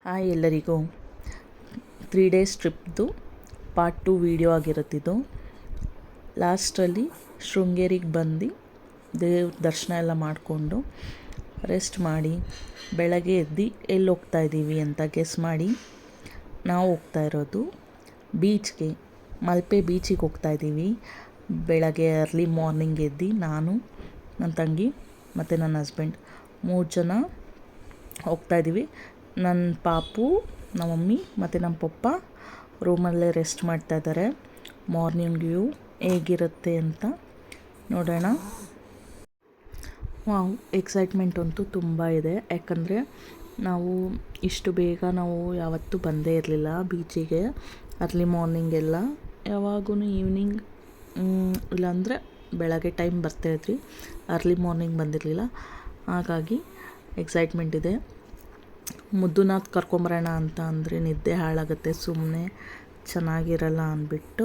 Hi ಎಲ್ಲರಿಗೂ 3 days ಟ್ರಿಪ್ದು part 2 video ಆಗಿರುತ್ತಿದ್ದು. ಲಾಸ್ಟಲ್ಲಿ ಶೃಂಗೇರಿಗೆ ಬಂದು ದೇವ್ರ ದರ್ಶನ ಎಲ್ಲ ಮಾಡಿಕೊಂಡು ರೆಸ್ಟ್ ಮಾಡಿ ಬೆಳಗ್ಗೆ ಎದ್ದು ಎಲ್ಲಿ ಹೋಗ್ತಾ ಇದ್ದೀವಿ ಅಂತ ಗೆಸ್ ಮಾಡಿ. ನಾವು ಹೋಗ್ತಾ ಇರೋದು ಬೀಚ್ಗೆ, ಮಲ್ಪೆ ಬೀಚಿಗೆ ಹೋಗ್ತಾ ಇದ್ದೀವಿ. ಬೆಳಗ್ಗೆ ಅರ್ಲಿ ಮಾರ್ನಿಂಗ್ ಎದ್ದು ನಾನು, ನನ್ನ ತಂಗಿ ಮತ್ತು ನನ್ನ ಹಸ್ಬೆಂಡ್ 3 ಜನ ಹೋಗ್ತಾ ಇದ್ದೀವಿ. ನನ್ನ ಪಾಪು, ನಮ್ಮ ಮಮ್ಮಿ ಮತ್ತು ನಮ್ಮ ಪಪ್ಪ ರೂಮಲ್ಲೇ ರೆಸ್ಟ್ ಮಾಡ್ತಾ ಇದ್ದಾರೆ. ಮಾರ್ನಿಂಗ್ ವ್ಯೂ ಹೇಗಿರುತ್ತೆ ಅಂತ ನೋಡೋಣ. ವಾವ್, ಎಕ್ಸೈಟ್ಮೆಂಟ್ ಅಂತೂ ತುಂಬ ಇದೆ. ಯಾಕಂದರೆ ನಾವು ಇಷ್ಟು ಬೇಗ ನಾವು ಯಾವತ್ತೂ ಬಂದೇ ಇರಲಿಲ್ಲ ಬೀಚಿಗೆ. ಅರ್ಲಿ ಮಾರ್ನಿಂಗೆಲ್ಲ ಯಾವಾಗೂ ಈವ್ನಿಂಗ್ ಇಲ್ಲಾಂದರೆ ಬೆಳಗ್ಗೆ ಟೈಮ್ ಬರ್ತಾಯಿದ್ರಿ. ಅರ್ಲಿ ಮಾರ್ನಿಂಗ್ ಬಂದಿರಲಿಲ್ಲ. ಹಾಗಾಗಿ ಎಕ್ಸೈಟ್ಮೆಂಟ್ ಇದೆ. ಮುದ್ದುನಾಥ್ ಕರ್ಕೊಂಬರೋಣ ಅಂತ ಅಂದರೆ ನಿದ್ದೆ ಹಾಳಾಗುತ್ತೆ, ಸುಮ್ಮನೆ ಚೆನ್ನಾಗಿರಲ್ಲ ಅಂದ್ಬಿಟ್ಟು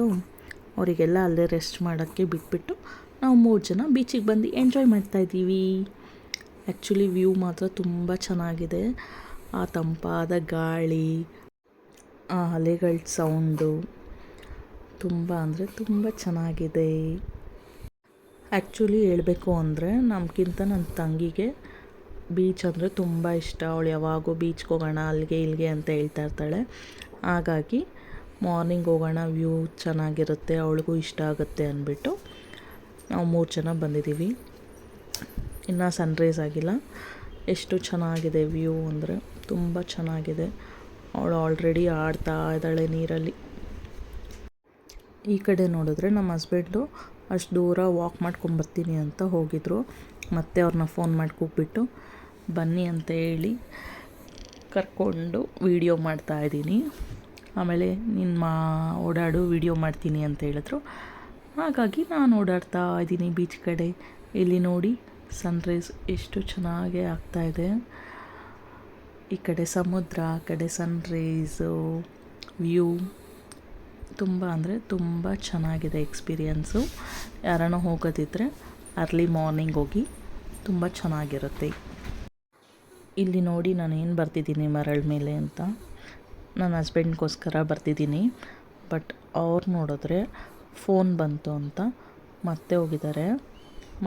ಅವರಿಗೆಲ್ಲ ಅಲ್ಲೇ ರೆಸ್ಟ್ ಮಾಡೋಕ್ಕೆ ಬಿಟ್ಬಿಟ್ಟು ನಾವು 3 ಜನ ಬೀಚಿಗೆ ಬಂದು ಎಂಜಾಯ್ ಮಾಡ್ತಾಯಿದ್ದೀವಿ. ಆ್ಯಕ್ಚುಲಿ ವ್ಯೂ ಮಾತ್ರ ತುಂಬ ಚೆನ್ನಾಗಿದೆ. ಆ ತಂಪಾದ ಗಾಳಿ, ಆ ಅಲೆಗಳ ಸೌಂಡು ತುಂಬ ಅಂದರೆ ತುಂಬ ಚೆನ್ನಾಗಿದೆ. ಆ್ಯಕ್ಚುಲಿ ಹೇಳಬೇಕು ಅಂದರೆ ನಮಗಿಂತ ನನ್ನ ತಂಗಿಗೆ ಬೀಚ್ ಅಂದರೆ ತುಂಬ ಇಷ್ಟ. ಅವಳು ಯಾವಾಗೂ ಬೀಚ್ಗೆ ಹೋಗೋಣ ಅಲ್ಲಿಗೆ ಇಲ್ಲಿಗೆ ಅಂತ ಹೇಳ್ತಾ ಇರ್ತಾಳೆ. ಹಾಗಾಗಿ ಮಾರ್ನಿಂಗ್ ಹೋಗೋಣ, ವ್ಯೂ ಚೆನ್ನಾಗಿರುತ್ತೆ, ಅವಳಿಗೂ ಇಷ್ಟ ಆಗುತ್ತೆ ಅಂದ್ಬಿಟ್ಟು ನಾವು 3 ಜನ ಬಂದಿದ್ದೀವಿ. ಇನ್ನೂ ಸನ್ರೈಸ್ ಆಗಿಲ್ಲ. ಎಷ್ಟು ಚೆನ್ನಾಗಿದೆ ವ್ಯೂ ಅಂದರೆ ತುಂಬ ಚೆನ್ನಾಗಿದೆ. ಅವಳು ಆಲ್ರೆಡಿ ಆಡ್ತಾ ಇದ್ದಾಳೆ ನೀರಲ್ಲಿ. ಈ ಕಡೆ ನೋಡಿದ್ರೆ ನಮ್ಮ ಹಸ್ಬೆಂಡು ಅಷ್ಟು ದೂರ ವಾಕ್ ಮಾಡ್ಕೊಂಬರ್ತೀನಿ ಅಂತ ಹೋಗಿದ್ರು. ಮತ್ತೆ ಅವ್ರನ್ನ ಫೋನ್ ಮಾಡಿ ಕೂಗ್ಬಿಟ್ಟು ಬನ್ನಿ ಅಂತ ಹೇಳಿ ಕರ್ಕೊಂಡು ವೀಡಿಯೋ ಮಾಡ್ತಾಯಿದ್ದೀನಿ. ಆಮೇಲೆ ನಿನ್ನ ಓಡಾಡು ವೀಡಿಯೋ ಮಾಡ್ತೀನಿ ಅಂತ ಹೇಳಿದ್ರು. ಹಾಗಾಗಿ ನಾನು ಓಡಾಡ್ತಾ ಇದ್ದೀನಿ ಬೀಚ್ ಕಡೆ. ಇಲ್ಲಿ ನೋಡಿ ಸನ್ರೈಸ್ ಎಷ್ಟು ಚೆನ್ನಾಗಿ ಆಗ್ತಾಯಿದೆ. ಈ ಕಡೆ ಸಮುದ್ರ, ಆ ಕಡೆ ಸನ್ರೈಸು ವ್ಯೂ ತುಂಬ ಅಂದರೆ ತುಂಬ ಚೆನ್ನಾಗಿದೆ ಎಕ್ಸ್ಪೀರಿಯನ್ಸು. ಯಾರನ್ನ ಹೋಗೋದಿದ್ರೆ ಅರ್ಲಿ ಮಾರ್ನಿಂಗ್ ಹೋಗಿ, ತುಂಬ ಚೆನ್ನಾಗಿರುತ್ತೆ. ಇಲ್ಲಿ ನೋಡಿ ನಾನು ಏನು ಬರ್ತಿದ್ದೀನಿ ಮರಳ ಮೇಲೆ ಅಂತ. ನನ್ನ ಹಸ್ಬೆಂಡ್ಗೋಸ್ಕರ ಬರ್ತಿದ್ದೀನಿ. ಬಟ್ ಅವ್ರು ನೋಡಿದ್ರೆ ಫೋನ್ ಬಂತು ಅಂತ ಮತ್ತೆ ಹೋಗಿದ್ದಾರೆ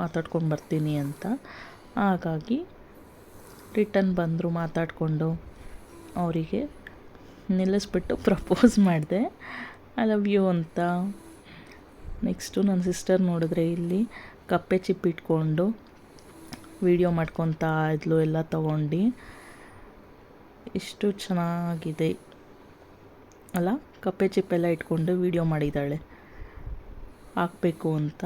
ಮಾತಾಡ್ಕೊಂಡು ಬರ್ತೀನಿ ಅಂತ. ಹಾಗಾಗಿ ರಿಟರ್ನ್ ಬಂದರು. ಮಾತಾಡಿಕೊಂಡು ಅವರಿಗೆ ನಿಲ್ಲಿಸ್ಬಿಟ್ಟು ಪ್ರಪೋಸ್ ಮಾಡಿದೆ, ಐ ಲವ್ ಯು ಅಂತ. ನೆಕ್ಸ್ಟು ನನ್ನ ಸಿಸ್ಟರ್ ನೋಡಿದ್ರೆ ಇಲ್ಲಿ ಕಪ್ಪೆ ಚಿಪ್ ಇಟ್ಕೊಂಡು ವೀಡಿಯೋ ಮಾಡ್ಕೊತಾ ಇದ್ಲು ಎಲ್ಲ ತೊಗೊಂಡು. ಎಷ್ಟು ಚೆನ್ನಾಗಿದೆ ಅಲ್ಲ, ಕಪ್ಪೆ ಚಿಪ್ಪೆಲ್ಲ ಇಟ್ಕೊಂಡು ವೀಡಿಯೋ ಮಾಡಿದ್ದಾಳೆ ಹಾಕಬೇಕು ಅಂತ.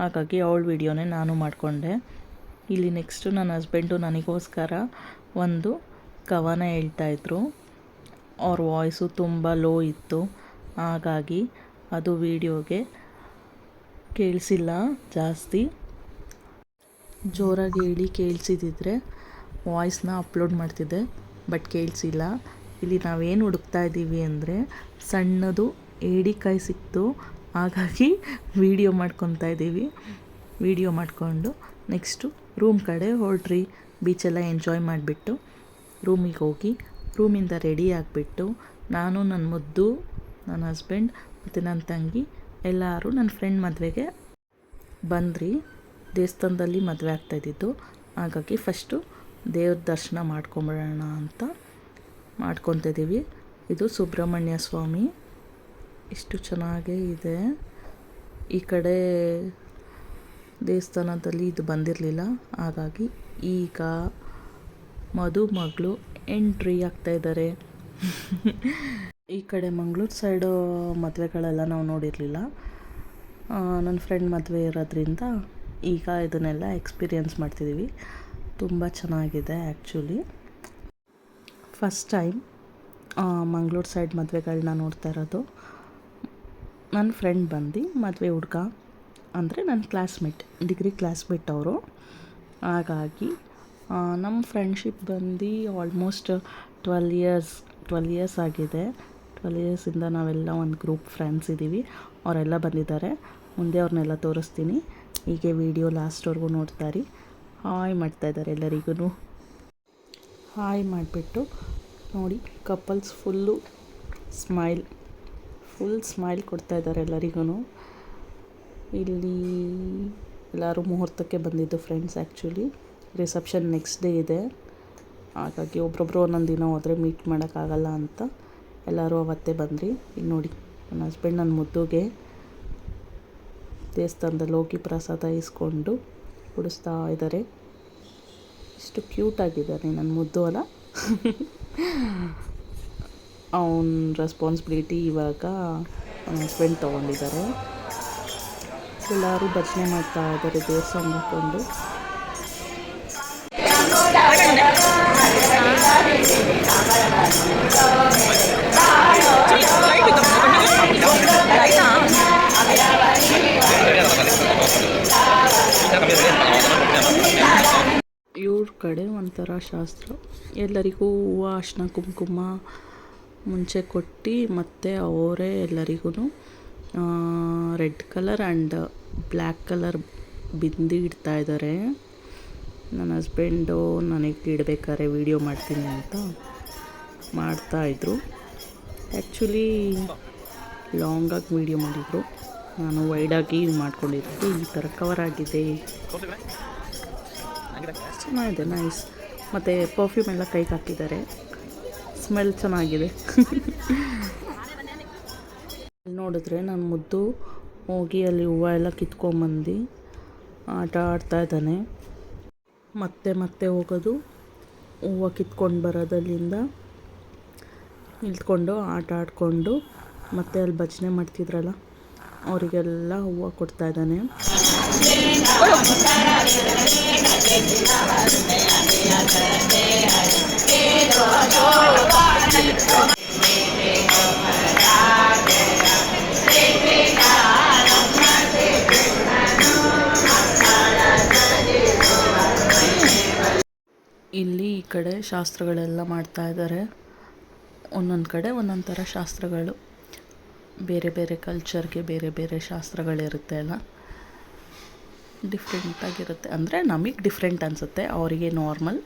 ಹಾಗಾಗಿ ಅವಳ ವೀಡಿಯೋನೇ ನಾನು ಮಾಡಿಕೊಂಡೆ. ಇಲ್ಲಿ ನೆಕ್ಸ್ಟು ನನ್ನ ಹಸ್ಬೆಂಡು ನನಗೋಸ್ಕರ ಒಂದು ಕವನ ಹೇಳ್ತಾಯಿದ್ರು. ಅವ್ರ ವಾಯ್ಸು ತುಂಬ ಲೋ ಇತ್ತು, ಹಾಗಾಗಿ ಅದು ವೀಡಿಯೋಗೆ ಕೇಳಿಸಿಲ್ಲ. ಜಾಸ್ತಿ ಜೋರಾಗಿ ಹೇಳಿ ಕೇಳಿಸಿದ್ರೆ ವಾಯ್ಸ್ನ ಅಪ್ಲೋಡ್ ಮಾಡ್ತಿದ್ದೆ, ಬಟ್ ಕೇಳಿಸಿಲ್ಲ. ಇಲ್ಲಿ ನಾವೇನು ಹುಡುಕ್ತಾ ಇದ್ದೀವಿ ಅಂದರೆ ಸಣ್ಣದು ಏಡಿಕಾಯಿ ಸಿಕ್ತು, ಹಾಗಾಗಿ ವೀಡಿಯೋ ಮಾಡ್ಕೊತಾ ಇದ್ದೀವಿ. ವೀಡಿಯೋ ಮಾಡಿಕೊಂಡು ನೆಕ್ಸ್ಟು ರೂಮ್ ಕಡೆ ಹೊರಟ್ರಿ. ಬೀಚೆಲ್ಲ ಎಂಜಾಯ್ ಮಾಡಿಬಿಟ್ಟು ರೂಮಿಗೆ ಹೋಗಿ ರೂಮಿಂದ ರೆಡಿ ಆಗಿಬಿಟ್ಟು ನಾನು, ನನ್ನ ಮುದ್ದು, ನನ್ನ ಹಸ್ಬೆಂಡ್ ಮತ್ತು ನನ್ನ ತಂಗಿ ಎಲ್ಲರೂ ನನ್ನ ಫ್ರೆಂಡ್ ಮದುವೆಗೆ ಬಂದ್ರಿ. ದೇವಸ್ಥಾನದಲ್ಲಿ ಮದುವೆ ಆಗ್ತಾಯಿದ್ದಿದ್ದು. ಹಾಗಾಗಿ ಫಸ್ಟು ದೇವ್ರ ದರ್ಶನ ಮಾಡ್ಕೊಂಬಿಡೋಣ ಅಂತ ಮಾಡ್ಕೊತಿದ್ದೀವಿ. ಇದು ಸುಬ್ರಹ್ಮಣ್ಯ ಸ್ವಾಮಿ, ಎಷ್ಟು ಚೆನ್ನಾಗೇ ಇದೆ. ಈ ಕಡೆ ದೇವಸ್ಥಾನದಲ್ಲಿ ಇದು ಬಂದಿರಲಿಲ್ಲ, ಹಾಗಾಗಿ ಈಗ ಮಗಳು ಎಂಟ್ರಿ ಆಗ್ತಾಯಿದ್ದಾರೆ. ಈ ಕಡೆ ಮಂಗಳೂರು ಸೈಡು ಮದುವೆಗಳೆಲ್ಲ ನಾವು ನೋಡಿರಲಿಲ್ಲ. ನನ್ನ ಫ್ರೆಂಡ್ ಮದುವೆ ಇರೋದ್ರಿಂದ ಈಗ ಇದನ್ನೆಲ್ಲ ಎಕ್ಸ್ಪೀರಿಯನ್ಸ್ ಮಾಡ್ತಿದ್ದೀವಿ. ತುಂಬ ಚೆನ್ನಾಗಿದೆ. Actually first time Mangaluru side ಮದುವೆಗಳನ್ನ ನೋಡ್ತಾ ಇರೋದು. ನನ್ನ ಫ್ರೆಂಡ್ ಬಂದು ಮದುವೆ ಹುಡುಗ ಅಂದರೆ ನನ್ನ ಕ್ಲಾಸ್ಮೇಟ್, ಡಿಗ್ರಿ ಕ್ಲಾಸ್ಮೇಟ್ ಅವರು. ಹಾಗಾಗಿ ನಮ್ಮ ಫ್ರೆಂಡ್ಶಿಪ್ ಬಂದು ಆಲ್ಮೋಸ್ಟ್ 12 ಇಯರ್ಸ್ ಆಗಿದೆ. 12 ಇಯರ್ಸಿಂದ ನಾವೆಲ್ಲ ಒಂದು ಗ್ರೂಪ್ ಫ್ರೆಂಡ್ಸ್ ಇದ್ದೀವಿ. ಅವರೆಲ್ಲ ಬಂದಿದ್ದಾರೆ. ಮುಂದೆ ಅವ್ರನ್ನೆಲ್ಲ ತೋರಿಸ್ತೀನಿ. ಹೀಗೆ ವಿಡಿಯೋ ಲಾಸ್ಟ್ವರೆಗೂ ನೋಡ್ತಾಯಿರಿ. ಹಾಯ್ ಮಾಡ್ತಾಯಿದ್ದಾರೆ ಎಲ್ಲರಿಗೂ. ಹಾಯ್ ಮಾಡಿಬಿಟ್ಟು ನೋಡಿ ಕಪಲ್ಸ್ ಫುಲ್ ಸ್ಮೈಲ್ ಕೊಡ್ತಾ ಇದ್ದಾರೆ ಎಲ್ಲರಿಗೂ. ಇಲ್ಲಿ ಎಲ್ಲರೂ ಮುಹೂರ್ತಕ್ಕೆ ಬಂದಿದ್ದು friends. Actually reception next day ಇದೆ, ಹಾಗಾಗಿ ಒಬ್ರೊಬ್ರು ಒಂದೊಂದು ದಿನ ಹೋದರೆ ಮೀಟ್ ಮಾಡೋಕ್ಕಾಗಲ್ಲ ಅಂತ ಎಲ್ಲರೂ ಅವತ್ತೇ ಬಂದ್ರಿ. ಇಲ್ಲಿ ನೋಡಿ ನನ್ನ ಹಸ್ಬೆಂಡ್ ನನ್ನ ಮುದ್ದುಗೆ ದೇವಸ್ಥಾನದಲ್ಲಿ ಹೋಗಿ ಪ್ರಸಾದ ಇಸ್ಕೊಂಡು ಕುಡಿಸ್ತಾ ಇದ್ದಾರೆ. ಇಷ್ಟು ಕ್ಯೂಟಾಗಿದ್ದಾನೆ ನನ್ನ ಮುದ್ದು ಅಲ್ಲ. ಅವನ ರೆಸ್ಪಾನ್ಸಿಬಿಲಿಟಿ ಇವಾಗ ನನ್ನ ಹಸ್ಬೆಂಡ್ ತೊಗೊಂಡಿದ್ದಾರೆ. ಎಲ್ಲರೂ ಭಜನೆ ಮಾಡ್ತಾ ಇದ್ದಾರೆ ದೇವಸ್ಥಾನ ಹಾಕ್ಕೊಂಡು. ಇವ್ರ ಕಡೆ ಒಂಥರ ಶಾಸ್ತ್ರ, ಎಲ್ಲರಿಗೂ ಹೂವು ಅರ್ಶಿನ ಕುಂಕುಮ ಮುಂಚೆ ಕೊಟ್ಟು ಮತ್ತು ಅವರೇ ಎಲ್ಲರಿಗೂ red colour and black colour bindi ಇಡ್ತಾ ಇದ್ದಾರೆ. ನನ್ನ ಹಸ್ಬೆಂಡು ನನಗೆ ಇಡಬೇಕಾದ್ರೆ ವೀಡಿಯೋ ಮಾಡ್ತೀನಿ ಅಂತ ಮಾಡ್ತಾಯಿದ್ರು. ಆ್ಯಕ್ಚುಲಿ ಲಾಂಗಾಗಿ ವೀಡಿಯೋ ಮಾಡಿದರು, ನಾನು ವೈಡಾಗಿ ಮಾಡ್ಕೊಂಡಿದ್ದು. ಈ ಥರ ಕವರ್ ಆಗಿದೆ, ಚೆನ್ನಾಗಿದೆ, ನೈಸ್. ಮತ್ತು ಪರ್ಫ್ಯೂಮ್ ಎಲ್ಲ ಕೈಗೆ ಹಾಕಿದ್ದಾರೆ, ಸ್ಮೆಲ್ ಚೆನ್ನಾಗಿದೆ. ನೋಡಿದ್ರೆ ನನ್ನ ಮುದ್ದು ಹೋಗಿ ಅಲ್ಲಿ ಹೂವು ಎಲ್ಲ ಕಿತ್ಕೊಂಬಂದು ಆಟ ಆಡ್ತಾ ಇದ್ದಾನೆ. ಮತ್ತೆ ಹೋಗೋದು, ಹೂವು ಕಿತ್ಕೊಂಡು ಬರೋದಲ್ಲಿಂದ ನಿಲ್ತ್ಕೊಂಡು ಆಟ ಆಡಿಕೊಂಡು ಮತ್ತೆ ಅಲ್ಲಿ ಭಜನೆ ಮಾಡ್ತಿದ್ರಲ್ಲ ಅವರಿಗೆಲ್ಲ ಹೂವು ಕೊಡ್ತಾ ಇದ್ದಾನೆ. ಇಲ್ಲಿ ಈ ಕಡೆ ಶಾಸ್ತ್ರಗಳೆಲ್ಲ ಮಾಡ್ತಾ ಇದ್ದಾರೆ. ಒಂದೊಂದು ಕಡೆ ಒಂದೊಂದು ಥರ ಶಾಸ್ತ್ರಗಳು, ಬೇರೆ ಬೇರೆ ಕಲ್ಚರ್ಗೆ ಬೇರೆ ಬೇರೆ ಶಾಸ್ತ್ರಗಳಿರುತ್ತೆ ಅಲ್ಲ, ಡಿಫ್ರೆಂಟಾಗಿರುತ್ತೆ. ಅಂದರೆ ನಮಗೆ ಡಿಫ್ರೆಂಟ್ ಅನಿಸುತ್ತೆ, ಅವರಿಗೆ ನಾರ್ಮಲ್.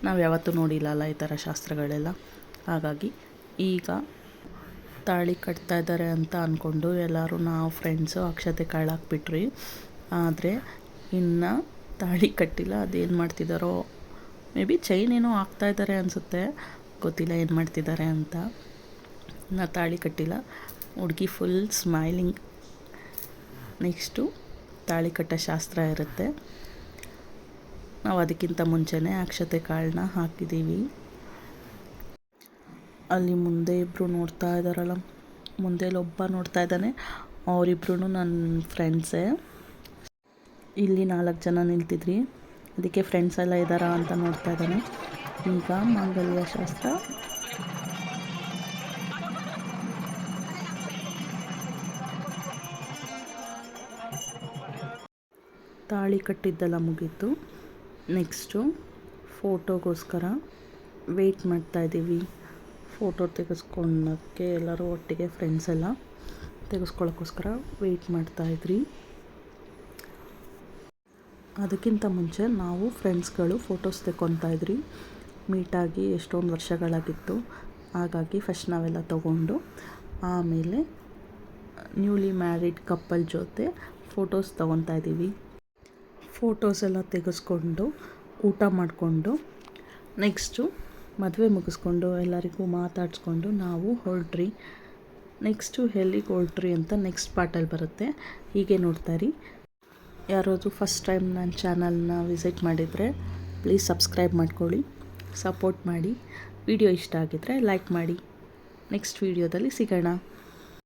ನಾವು ಯಾವತ್ತೂ ನೋಡಿಲ್ಲಲ್ಲ ಈ ಥರ ಶಾಸ್ತ್ರಗಳೆಲ್ಲ. ಹಾಗಾಗಿ ಈಗ ತಾಳಿ ಕಟ್ತಾ ಇದ್ದಾರೆ ಅಂತ ಅಂದ್ಕೊಂಡು ಎಲ್ಲರೂ ನಾವು ಫ್ರೆಂಡ್ಸು ಅಕ್ಷತೆ ಕಾಳು ಹಾಕ್ಬಿಟ್ರಿ. ಆದರೆ ಇನ್ನು ತಾಳಿ ಕಟ್ಟಿಲ್ಲ, ಅದೇನು ಮಾಡ್ತಿದ್ದಾರೋ, ಮೇ ಬಿ ಚೈನ್ ಏನೋ ಹಾಕ್ತಾಯಿದ್ದಾರೆ ಅನಿಸುತ್ತೆ, ಗೊತ್ತಿಲ್ಲ ಏನು ಮಾಡ್ತಿದ್ದಾರೆ ಅಂತ. ಇನ್ನು ತಾಳಿ ಕಟ್ಟಿಲ್ಲ, ಹುಡುಗಿ ಫುಲ್ ಸ್ಮೈಲಿಂಗ್. ನೆಕ್ಸ್ಟು ತಾಳಿ ಕಟ್ಟೋ ಶಾಸ್ತ್ರ ಇರುತ್ತೆ. ನಾವು ಅದಕ್ಕಿಂತ ಮುಂಚೆನೇ ಅಕ್ಷತೆ ಕಾಳನ್ನ ಹಾಕಿದ್ದೀವಿ. ಅಲ್ಲಿ ಮುಂದೆ ಇಬ್ಬರು ನೋಡ್ತಾ ಇದ್ದಾರಲ್ಲ, ಮುಂದೆಲಿ ಒಬ್ಬ ನೋಡ್ತಾ ಇದ್ದಾನೆ, ಅವರಿಬ್ರು ನನ್ನ ಫ್ರೆಂಡ್ಸೇ. ಇಲ್ಲಿ 4 ಜನ ನಿಲ್ತಿದ್ರಿ, ಅದಕ್ಕೆ ಫ್ರೆಂಡ್ಸ್ ಎಲ್ಲ ಇದ್ದಾರಾ ಅಂತ ನೋಡ್ತಾ ಇದ್ದಾನೆ. ಈಗ ಮಾಂಗಲ್ಯ ಶಾಸ್ತ್ರ ತಾಳಿ ಕಟ್ಟಿದ್ದೆಲ್ಲ ಮುಗೀತು. ನೆಕ್ಸ್ಟು ಫೋಟೋಗೋಸ್ಕರ ವೆಯ್ಟ್ ಮಾಡ್ತಾಯಿದ್ದೀವಿ. ಫೋಟೋ ತೆಗೆಸ್ಕೊಳ್ಳೋಕ್ಕೆ ಎಲ್ಲರೂ ಒಟ್ಟಿಗೆ ಫ್ರೆಂಡ್ಸ್ ಎಲ್ಲ ತೆಗೆಸ್ಕೊಳ್ಳೋಕ್ಕೋಸ್ಕರ ವೆಯ್ಟ್ ಮಾಡ್ತಾಯಿದ್ರಿ. ಅದಕ್ಕಿಂತ ಮುಂಚೆ ನಾವು ಫ್ರೆಂಡ್ಸ್ಗಳು ಫೋಟೋಸ್ ತೆಕ್ಕೊತಾಯಿದ್ರಿ. ಮೀಟಾಗಿ ಎಷ್ಟೊಂದು ವರ್ಷಗಳಾಗಿತ್ತು, ಹಾಗಾಗಿ ಫಸ್ಟ್ ನಾವೆಲ್ಲ ತೊಗೊಂಡು ಆಮೇಲೆ ನ್ಯೂಲಿ ಮ್ಯಾರಿಡ್ ಕಪ್ಪಲ್ ಜೊತೆ ಫೋಟೋಸ್ ತೊಗೊತಾ ಇದ್ದೀವಿ. ಫೋಟೋಸ್ ಎಲ್ಲ ತೆಗೆಸ್ಕೊಂಡು ಊಟ ಮಾಡಿಕೊಂಡು ನೆಕ್ಸ್ಟು ಮದುವೆ ಮುಗಿಸ್ಕೊಂಡು ಎಲ್ಲರಿಗೂ ಮಾತಾಡಿಸ್ಕೊಂಡು ನಾವು ಹೊರಟ್ರಿ. ನೆಕ್ಸ್ಟು ಎಲ್ಲಿಗೆ ಹೊರಟ್ರಿ ಅಂತ ನೆಕ್ಸ್ಟ್ ಪಾರ್ಟಲ್ಲಿ ಬರುತ್ತೆ, ಹೀಗೆ ನೋಡ್ತಾಯಿರಿ. ಯಾರಾದರೂ ಫಸ್ಟ್ ಟೈಮ್ ನನ್ನ ಚಾನಲ್ನ ವಿಸಿಟ್ ಮಾಡಿದರೆ ಪ್ಲೀಸ್ ಸಬ್ಸ್ಕ್ರೈಬ್ ಮಾಡ್ಕೊಳ್ಳಿ, ಸಪೋರ್ಟ್ ಮಾಡಿ. ವಿಡಿಯೋ ಇಷ್ಟ ಆಗಿದ್ದರೆ ಲೈಕ್ ಮಾಡಿ. ನೆಕ್ಸ್ಟ್ ವಿಡಿಯೋದಲ್ಲಿ ಸಿಗೋಣ.